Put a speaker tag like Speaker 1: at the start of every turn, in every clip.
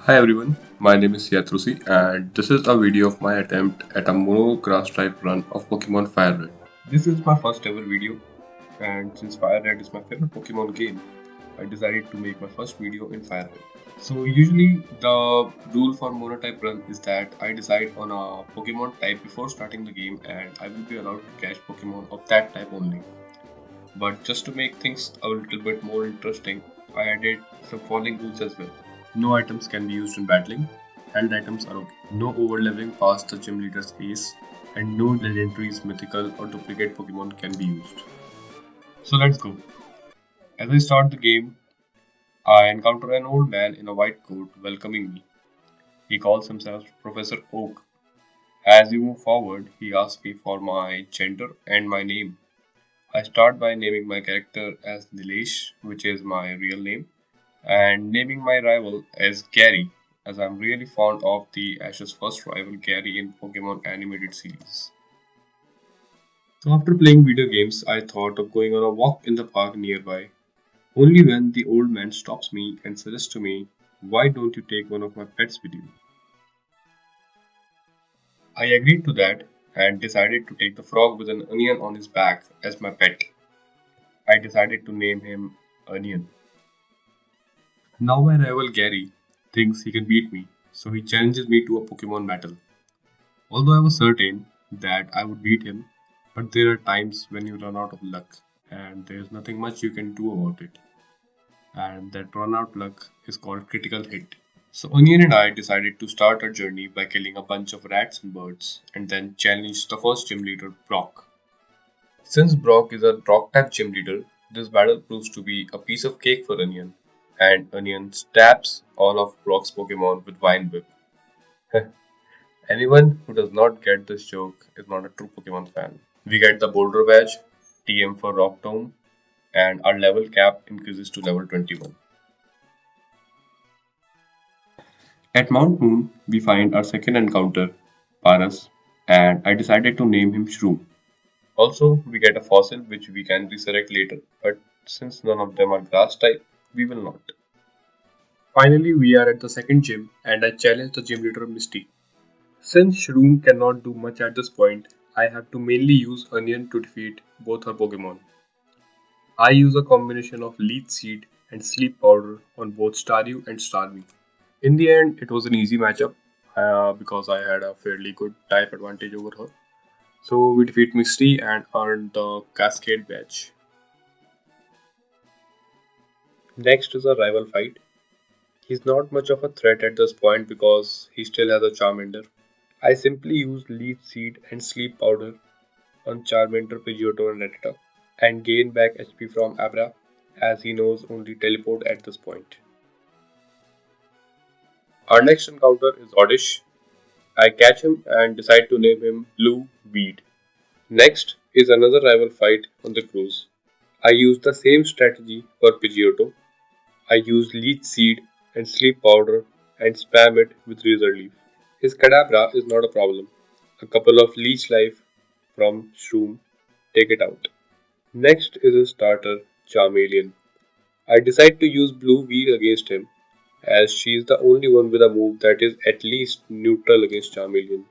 Speaker 1: Hi everyone, my name is Yatrusi and this is a video of my attempt at a mono grass type run of Pokemon FireRed. This is my first ever video and since FireRed is my favorite Pokemon game, I decided to make my first video in FireRed. So usually the rule for mono type run is that I decide on a Pokemon type before starting the game and I will be allowed to catch Pokemon of that type only. But just to make things a little bit more interesting, I added some following rules as well. No items can be used in battling, held items are okay. No overleveling past the gym leader's ace, and no legendaries, mythical, or duplicate Pokemon can be used. So let's go. As I start the game, I encounter an old man in a white coat welcoming me. He calls himself Professor Oak. As we move forward, he asks me for my gender and my name. I start by naming my character as Nilesh, which is my real name, and naming my rival as Gary, as I'm really fond of the Ash's first rival Gary in Pokemon animated series. So after playing video games, I thought of going on a walk in the park nearby. Only when the old man stops me and suggests to me, "Why don't you take one of my pets with you?" I agreed to that and decided to take the frog with an onion on his back as my pet. I decided to name him Onion. Now my rival Gary thinks he can beat me, so he challenges me to a Pokemon battle. Although I was certain that I would beat him, but there are times when you run out of luck and there's nothing much you can do about it. And that run out luck is called critical hit. So Onion and I decided to start our journey by killing a bunch of rats and birds and then challenge the first gym leader, Brock. Since Brock is a rock type gym leader, this battle proves to be a piece of cake for Onion, and Onion stabs all of Brock's Pokemon with Vine Whip. Anyone who does not get this joke is not a true Pokemon fan. We get the Boulder Badge, TM for Rock Tomb, and our level cap increases to level 21. At Mount Moon, we find our second encounter, Paras, and I decided to name him Shroom. Also, we get a fossil which we can resurrect later, but since none of them are grass type, we will not. Finally, we are at the second gym, and I challenge the gym leader Misty. Since Shroom cannot do much at this point, I have to mainly use Onion to defeat both her Pokemon. I use a combination of Leech Seed and Sleep Powder on both Staryu and Starmie. In the end, it was an easy matchup because I had a fairly good type advantage over her. So we defeat Misty and earned the Cascade badge. Next is a rival fight. He's not much of a threat at this point because he still has a Charmander. I simply use Leaf Seed and Sleep Powder on Charmander, Pidgeotto, and Rattata, and gain back HP from Abra as he knows only Teleport at this point. Our next encounter is Oddish. I catch him and decide to name him Blue Weed. Next is another rival fight on the cruise. I use the same strategy for Pidgeotto. I use Leech Seed and Sleep Powder and spam it with Razor Leaf. His Kadabra is not a problem. A couple of Leech Life from Shroom take it out. Next is his starter, Charmeleon. I decide to use Blue Weed against him as she is the only one with a move that is at least neutral against Charmeleon.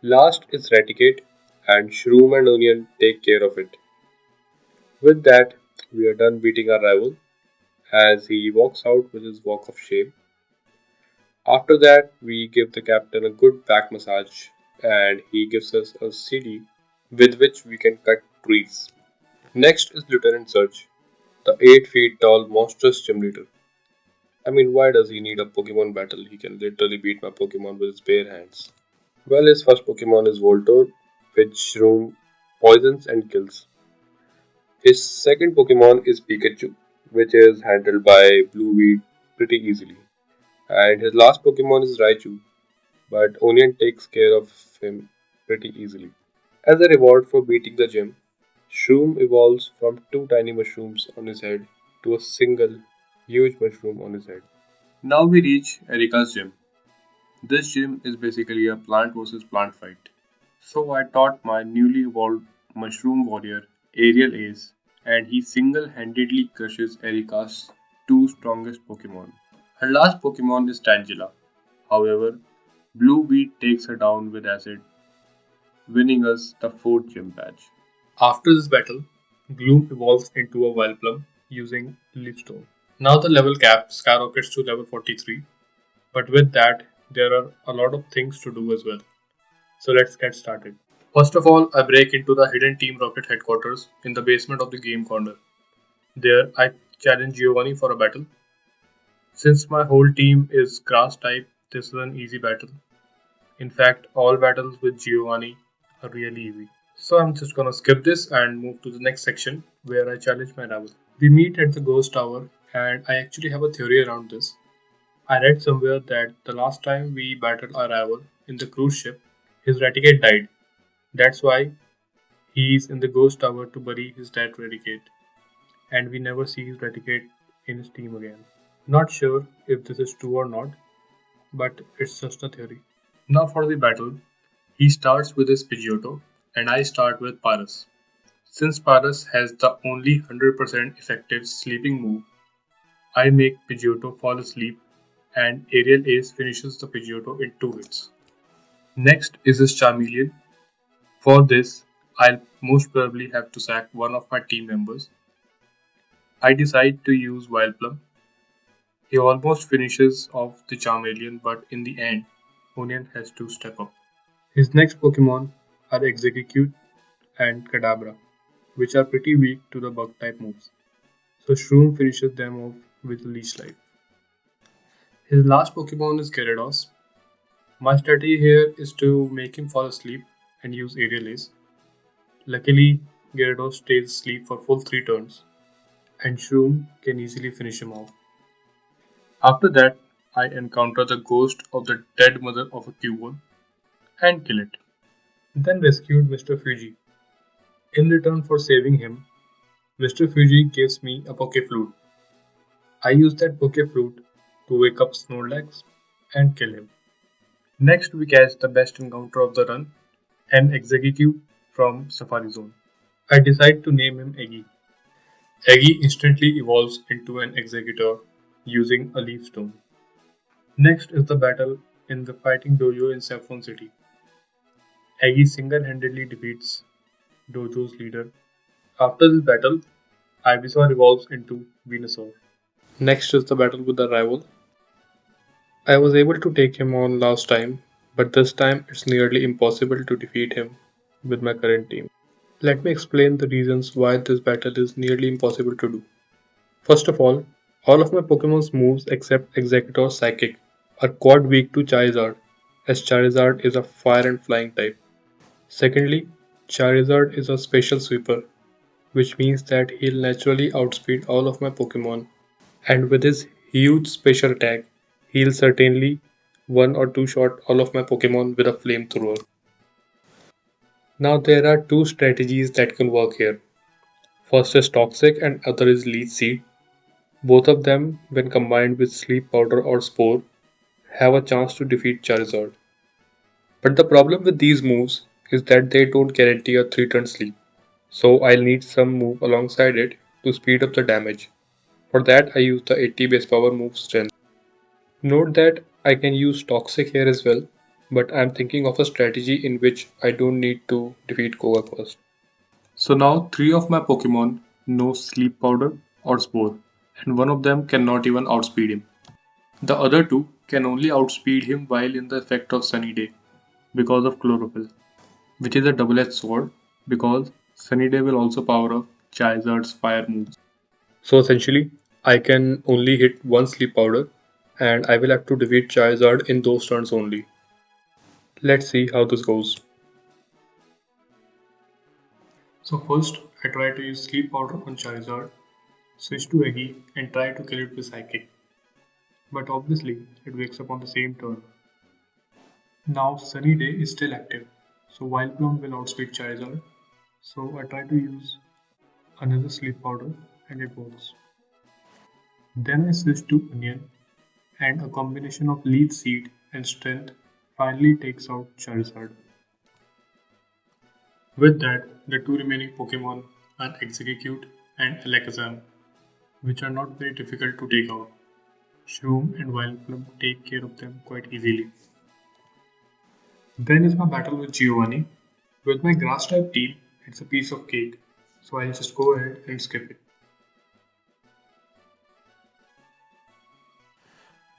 Speaker 1: Last is Raticate and Shroom and Onion take care of it. With that, we are done beating our rival as he walks out with his walk of shame. After that, we give the captain a good back massage and he gives us a CD with which we can cut trees. Next is Lieutenant Surge, the 8 feet tall monstrous gym leader. I mean, why does he need a Pokemon battle? He can literally beat my Pokemon with his bare hands. Well, his first Pokemon is Voltorb, which Shroom poisons and kills. His second Pokemon is Pikachu, which is handled by Blueweed pretty easily. And his last Pokemon is Raichu, but Onion takes care of him pretty easily. As a reward for beating the gym, Shroom evolves from two tiny mushrooms on his head to a single huge mushroom on his head. Now we reach Erika's gym. This gym is basically a plant versus plant fight. So I taught my newly evolved mushroom warrior Aerial Ace, and he single handedly crushes Erika's two strongest Pokemon. Her last Pokemon is Tangela. However, Blue Beat takes her down with acid, winning us the 4th gym badge. After this battle, Gloom evolves into a Vileplume using Leafstone. Now the level cap skyrockets to level 43, but with that, there are a lot of things to do as well. So let's get started. First of all, I break into the hidden Team Rocket headquarters in the basement of the game corner. There, I challenge Giovanni for a battle. Since my whole team is grass type, this is an easy battle. In fact, all battles with Giovanni are really easy. So I'm just gonna skip this and move to the next section where I challenge my rival. We meet at the Ghost Tower, and I actually have a theory around this. I read somewhere that the last time we battled our rival in the cruise ship, his Raticate died. That's why he's in the Ghost Tower to bury his dead Raticate, and we never see his Raticate in his team again. Not sure if this is true or not, but it's just a theory. Now for the battle, he starts with his Pidgeotto, and I start with Paras. Since Paras has the only 100% effective sleeping move, I make Pidgeotto fall asleep, and Aerial Ace finishes the Pidgeotto in 2 hits. Next is his Charmeleon. For this, I'll most probably have to sack one of my team members. I decide to use Vileplume. He almost finishes off the Charmeleon, but in the end, Onion has to step up. His next Pokemon are Exeggutor and Kadabra, which are pretty weak to the bug type moves. So Shroom finishes them off with Leech Life. His last Pokemon is Gyarados. My strategy here is to make him fall asleep and use Aerial Ace. Luckily, Gyarados stays asleep for full 3 turns, and Shroom can easily finish him off. After that, I encounter the ghost of the dead mother of a Cubone and kill it. Then rescued Mr. Fuji. In return for saving him, Mr. Fuji gives me a Pokeflute. I use that Pokeflute to wake up Snorlax and kill him. Next, we catch the best encounter of the run, an Exeggutor from Safari Zone. I decide to name him Eggy. Eggy instantly evolves into an Exeggutor using a Leaf Stone. Next is the battle in the fighting dojo in Saffron City. Eggy single-handedly defeats dojo's leader. After this battle, Ivysaur evolves into Venusaur. Next is the battle with the rival. I was able to take him on last time, but this time it's nearly impossible to defeat him with my current team. Let me explain the reasons why this battle is nearly impossible to do. First of all of my Pokemon's moves except Exeggutor Psychic are quad weak to Charizard, as Charizard is a fire and flying type. Secondly, Charizard is a special sweeper, which means that he'll naturally outspeed all of my Pokemon, and with his huge special attack, he'll certainly one or two shot all of my Pokemon with a flamethrower. Now there are two strategies that can work here. First is Toxic and other is Leech Seed. Both of them, when combined with Sleep Powder or Spore, have a chance to defeat Charizard. But the problem with these moves is that they don't guarantee a 3-turn sleep, so I'll need some move alongside it to speed up the damage. For that I use the 80 base power move Strength. Note that I can use Toxic here as well, but I'm thinking of a strategy in which I don't need to defeat Koga first. So now 3 of my Pokemon know Sleep Powder or Spore, and one of them cannot even outspeed him. The other two can only outspeed him while in the effect of Sunny Day because of Chlorophyll, which is a double-edged sword because Sunny Day will also power up Charizard's fire moves. So essentially, I can only hit one Sleep Powder and I will have to defeat Charizard in those turns only. Let's see how this goes. So first, I try to use Sleep Powder on Charizard, switch to Eggy and try to kill it with Psychic. But obviously, it wakes up on the same turn. Now Sunny Day is still active, so Vileplume will outspeed Charizard. So I try to use another Sleep Powder and it works. Then I switch to Onion and a combination of Leech Seed and Strength finally takes out Charizard. With that, the two remaining Pokemon are Exeggutor and Alakazam, which are not very difficult to take out.
Speaker 2: Shroom and Vileplume take care of them quite easily. Then is my battle with Giovanni. With my grass type team, it's a piece of cake, so I'll just go ahead and skip it.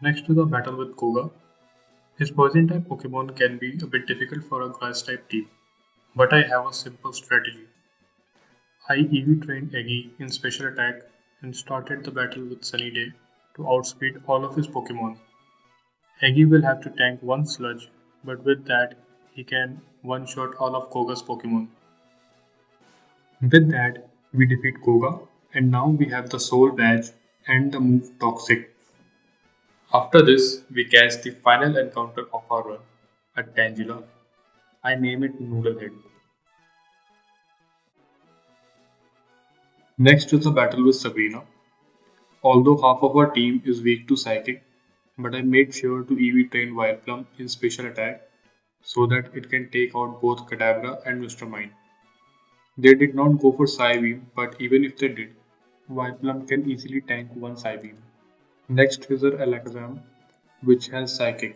Speaker 2: Next to the battle with Koga, his poison type Pokemon can be a bit difficult for a grass type team, but I have a simple strategy. I EV trained Eggy in special attack and started the battle with Sunny Day to outspeed all of his Pokemon. Eggy will have to tank one sludge, but with that, he can one shot all of Koga's Pokemon. With that, we defeat Koga, and now we have the Soul Badge and the move Toxic. After this, we catch the final encounter of our run, a Tangela. I name it Noodlehead. Next is the battle with Sabrina. Although half of our team is weak to Psychic, but I made sure to EV train Vileplume in special attack so that it can take out both Kadabra and Mr. Mime. They did not go for Psybeam, but even if they did, Vileplume can easily tank one Psybeam. Next is our Alakazam, which has Psychic,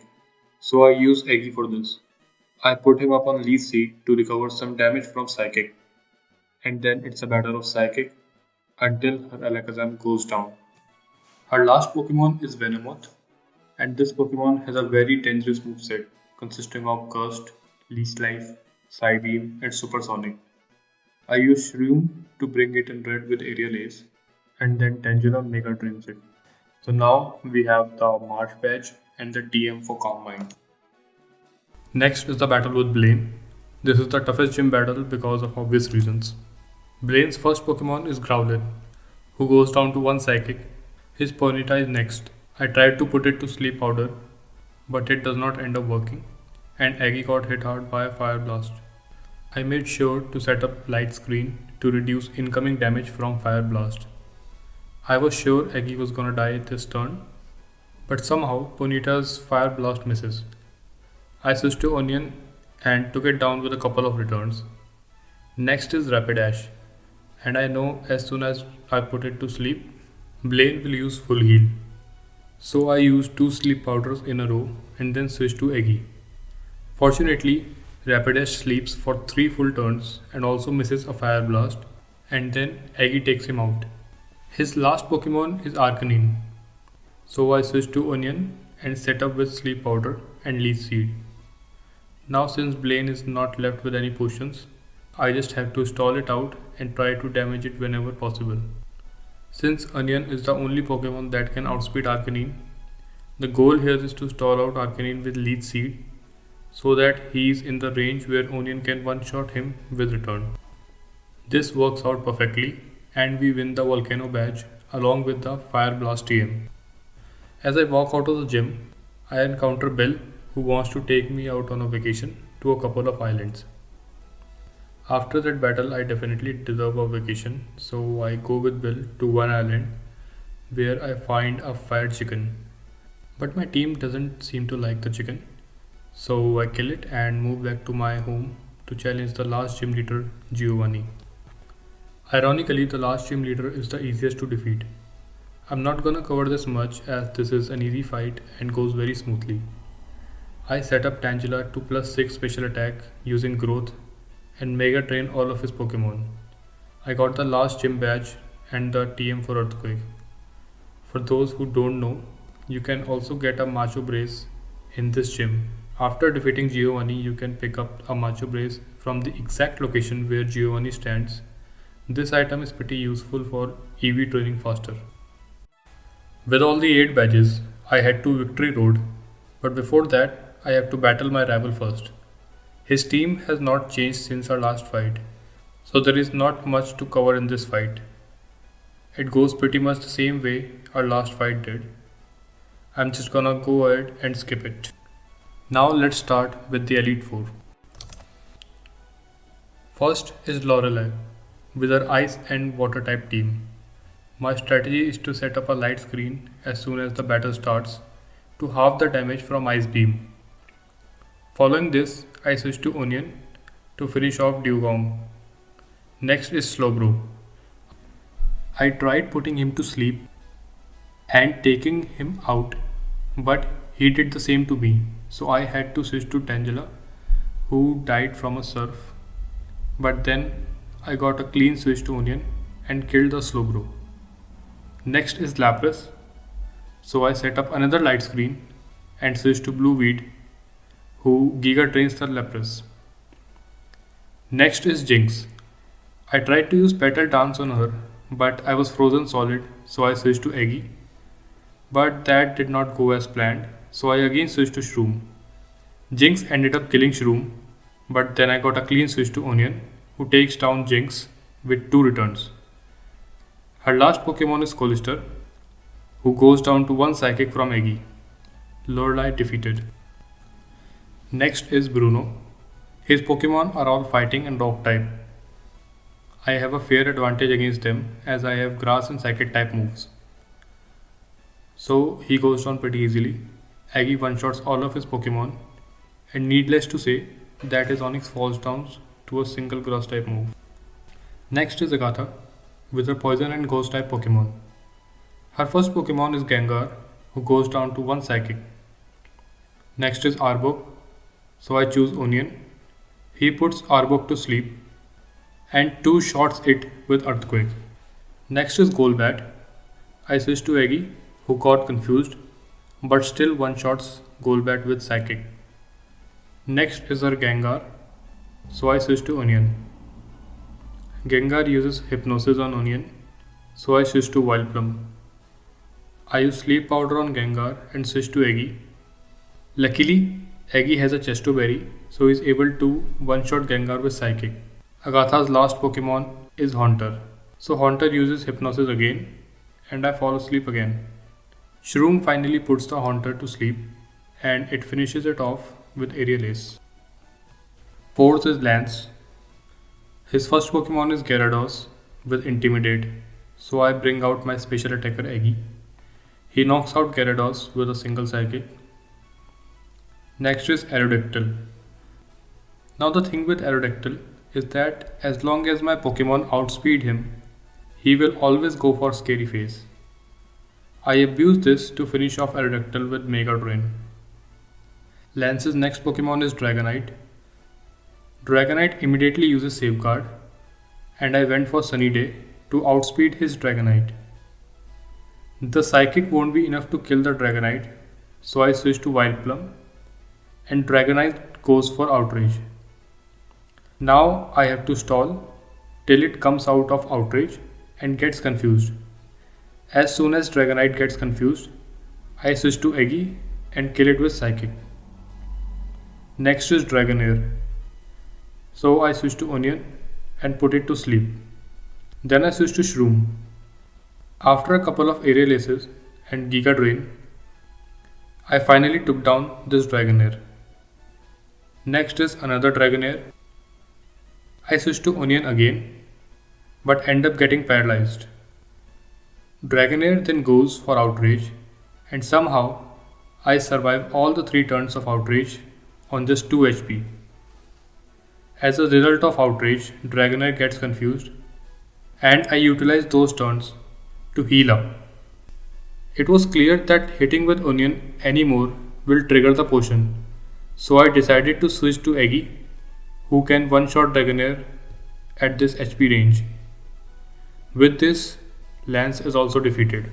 Speaker 2: so I use Eggy for this. I put him up on Leaf Seed to recover some damage from Psychic, and then it's a battle of Psychic until her Alakazam goes down. Her last Pokemon is Venomoth, and this Pokemon has a very dangerous moveset consisting of Cursed, Leech Life, Psybeam, and Supersonic. I use Shroom to bring it in red with Aerial Ace, and then Tangela Mega Drains it. So now we have the March badge and the TM for Calm Mind. Next is the battle with Blaine. This is the toughest gym battle because of obvious reasons. Blaine's first Pokemon is Growlithe, who goes down to one Psychic. His Ponyta is next. I tried to put it to Sleep Powder, but it does not end up working, and Aggie got hit hard by a Fire Blast. I made sure to set up Light Screen to reduce incoming damage from Fire Blast. I was sure Aggie was gonna die this turn, but somehow Ponyta's Fire Blast misses. I switched to Onion and took it down with a couple of returns. Next is Rapidash, and I know as soon as I put it to sleep, Blaine will use full heal. So I used 2 sleep powders in a row and then switched to Eggy. Fortunately, Rapidash sleeps for 3 full turns and also misses a Fire Blast, and then Eggy takes him out. His last Pokemon is Arcanine, so I switched to Onion and set up with Sleep Powder and Leech Seed. Now since Blaine is not left with any potions, I just have to stall it out and try to damage it whenever possible. Since Onion is the only Pokemon that can outspeed Arcanine, the goal here is to stall out Arcanine with Leech Seed so that he is in the range where Onion can one-shot him with return. This works out perfectly and we win the Volcano badge along with the Fire Blast TM. As I walk out of the gym, I encounter Bill who wants to take me out on a vacation to a couple of islands. After that battle, I definitely deserve a vacation, so I go with Bill to one island where I find a fried chicken. But my team doesn't seem to like the chicken, so I kill it and move back to my home to challenge the last gym leader, Giovanni. Ironically, the last gym leader is the easiest to defeat. I'm not gonna cover this much as this is an easy fight and goes very smoothly. I set up Tangela to +6 special attack using growth and Mega Train all of his Pokemon. I got the last gym badge and the TM for Earthquake. For those who don't know, you can also get a Macho Brace in this gym. After defeating Giovanni, you can pick up a Macho Brace from the exact location where Giovanni stands. This item is pretty useful for EV training faster. With all the 8 badges, I head to Victory Road, but before that, I have to battle my rival first. His team has not changed since our last fight, so there is not much to cover in this fight. It goes pretty much the same way our last fight did. I'm just gonna go ahead and skip it. Now let's start with the Elite Four. First is Lorelei with her Ice and Water type team. My strategy is to set up a light screen as soon as the battle starts to halve the damage from Ice Beam. Following this, I switch to Onion to finish off Dewgong. Next is Slowbro. I tried putting him to sleep and taking him out, but he did the same to me. So I had to switch to Tangela, who died from a surf. But then I got a clean switch to Onion and killed the Slowbro. Next is Lapras, so I set up another light screen and switched to Blue Weed, who Giga trains the Lapras. Next is Jinx. I tried to use Petal Dance on her, but I was frozen solid, so I switched to Eggy. But that did not go as planned, so I again switched to Shroom. Jinx ended up killing Shroom, but then I got a clean switch to Onion, who takes down Jinx with 2 returns. Her last Pokemon is Colister, who goes down to 1 Psychic from Eggy. Lorelei defeated. Next is Bruno. His Pokemon are all fighting and rock type. I have a fair advantage against them as I have grass and psychic type moves. So he goes down pretty easily. Aggie one-shots all of his Pokemon, and needless to say that his Onix falls down to a single grass type move. Next is Agatha with her poison and ghost type Pokemon. Her first Pokemon is Gengar, who goes down to 1 psychic. Next is Arbok, so I choose Onion. He puts Arbok to sleep and 2 shots it with Earthquake. Next is Golbat. I switch to Eggy, who got confused, but still one shots Golbat with Psychic. Next is our Gengar, so I switch to Onion. Gengar uses Hypnosis on Onion, so I switch to Vileplume. I use Sleep Powder on Gengar and switch to Eggy. Luckily, Eggy has a Chesto Berry, so he is able to one-shot Gengar with Psychic. Agatha's last Pokemon is Haunter, so Haunter uses Hypnosis again, and I fall asleep again. Shroom finally puts the Haunter to sleep, and it finishes it off with Aerial Ace. Fourth is Lance. His first Pokemon is Gyarados with Intimidate, so I bring out my special attacker Eggy. He knocks out Gyarados with a single Psychic. Next is Aerodactyl. Now the thing with Aerodactyl is that as long as my Pokemon outspeed him, he will always go for Scary Face. I abuse this to finish off Aerodactyl with Mega Drain. Lance's next Pokemon is Dragonite. Dragonite immediately uses Safeguard, and I went for Sunny Day to outspeed his Dragonite. The Psychic won't be enough to kill the Dragonite, so I switch to Vileplume, and Dragonite goes for Outrage. Now I have to stall till it comes out of Outrage and gets confused. As soon as Dragonite gets confused, I switch to Eggy and kill it with Psychic. Next is Dragonair. So I switch to Onion and put it to sleep. Then I switch to Shroom. After a couple of Aerial Aces and Giga Drain, I finally took down this Dragonair. Next is another Dragonair. I switch to Onion again, but end up getting paralyzed. Dragonair then goes for Outrage, and somehow I survive all the 3 turns of Outrage on just 2 HP. As a result of Outrage, Dragonair gets confused, and I utilize those turns to heal up. It was clear that hitting with Onion anymore will trigger the potion, so I decided to switch to Eggy, who can one-shot Dragonair at this HP range. With this, Lance is also defeated.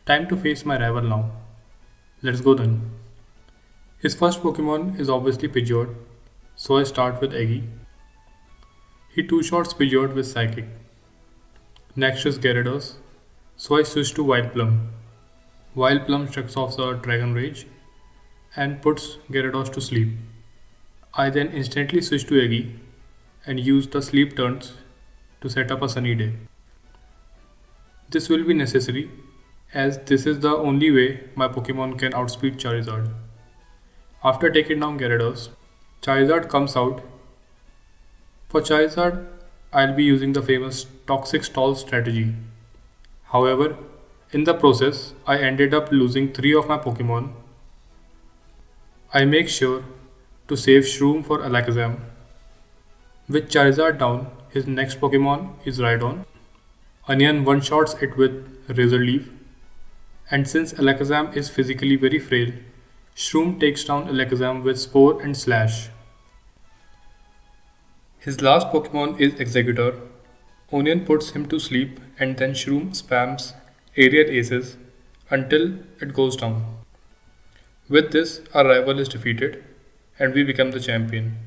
Speaker 2: Time to face my rival now. Let's go then. His first Pokemon is obviously Pidgeot, so I start with Eggy. He 2-shots Pidgeot with Psychic. Next is Gyarados, so I switch to Vileplume. Vileplume shuts off the Dragon Rage and puts Gyarados to sleep. I then instantly switch to Eggy and use the sleep turns to set up a Sunny Day. This will be necessary as this is the only way my Pokemon can outspeed Charizard. After taking down Gyarados, Charizard comes out. For Charizard, I'll be using the famous Toxic Stall strategy. However, in the process, I ended up losing 3 of my Pokemon. I make sure to save Shroom for Alakazam. With Charizard down, his next Pokemon is Rhydon. Onion one-shots it with Razor Leaf. And since Alakazam is physically very frail, Shroom takes down Alakazam with Spore and Slash. His last Pokemon is Exeggutor. Onion puts him to sleep and then Shroom spams aerial aces until it goes down. With this, our rival is defeated and we become the champion.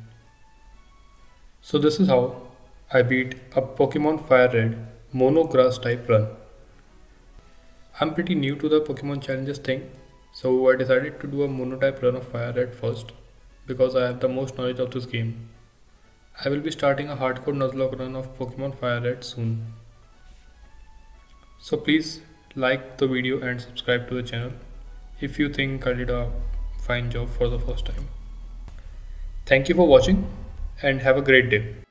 Speaker 2: So this is how I beat a Pokemon FireRed Mono Grass type run. I'm pretty new to the Pokemon challenges thing, so I decided to do a Mono type run of FireRed first because I have the most knowledge of this game. I will be starting a hardcore Nuzlocke run of Pokemon FireRed soon. So please like the video and subscribe to the channel if you think I did a fine job for the first time. Thank you for watching and have a great day.